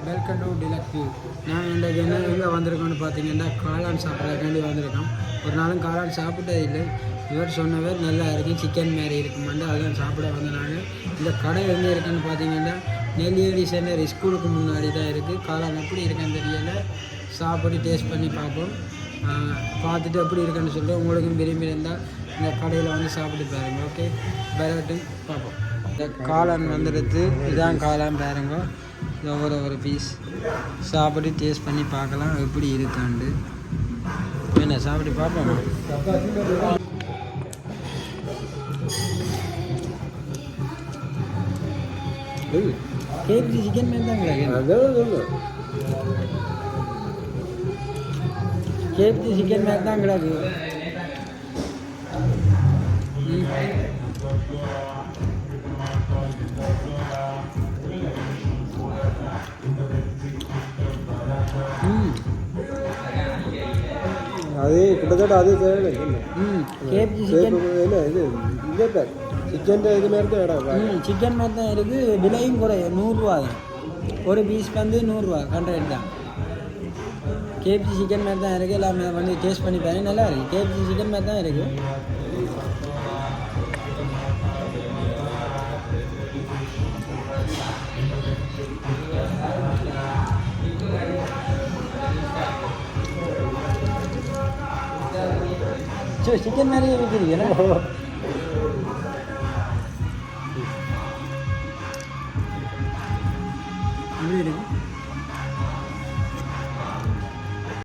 Welcome to deluxe view. நான் இன்றைக்கு எங்கே வந்திருக்கோன்னு பார்த்தீங்கன்னா காளான் சாப்பிட்றதுக்காண்டி வந்திருக்கோம். ஒரு நாளும் காளான் சாப்பிட்டே இல்லை. இவர் சொன்னவர் நல்லா இருக்குது, சிக்கன் மாரி இருக்குமாண்டு அதெல்லாம் சாப்பிட வந்தாங்க. இந்த கடை எங்கே இருக்குன்னு பார்த்தீங்கன்னா நெல்லியடி சென்னர் ஸ்கூலுக்கு முன்னாடி தான் இருக்குது. காளான் எப்படி இருக்குன்னு தெரியல, சாப்பிட்டு டேஸ்ட் பண்ணி பார்ப்போம். பார்த்துட்டு எப்படி இருக்குன்னு சொல்லிட்டு உங்களுக்கும் விரும்பி இருந்தால் இந்த கடையில் வந்து சாப்பிட்டு பாருங்க. ஓகே, வரட்டும் பார்ப்போம். இந்த காளான் வந்துடுது, இதுதான் காளான் பாருங்க. ஒரு பீஸ் சாப்பிட்டு டேஸ்ட் பண்ணி பார்க்கலாம் எப்படி இருக்காண்டு. என்ன சாப்பிட்டு பார்ப்போம். கேப்சி சிக்கன் மாதிரி தான் கிடக்கு. கேப்சி சிக்கன் மாதிரி தான் கிடக்கு. அது கிட்டத்தட்ட அதே தேவை. கேப்சி சிக்கன் இல்லை, இது இல்லை சிக்கன் இது மாதிரி தான் இடம். சிக்கன் மாதிரி தான் இருக்குது. விலையும் குறையும், 100 ரூபா தான். ஒரு பீஸ் வந்து 100 ரூபா, 100 தான். கேப்சி சிக்கன் மாதிரி தான் இருக்குது. எல்லாமே வந்து டேஸ்ட் பண்ணி பாருங்க, நல்லா இருக்குது. கேப்சி சிக்கன் மாதிரி தான் இருக்குது. சரி, சிக்கன் மாதிரியே விற்கிறீங்களா? எப்படி இருக்கு?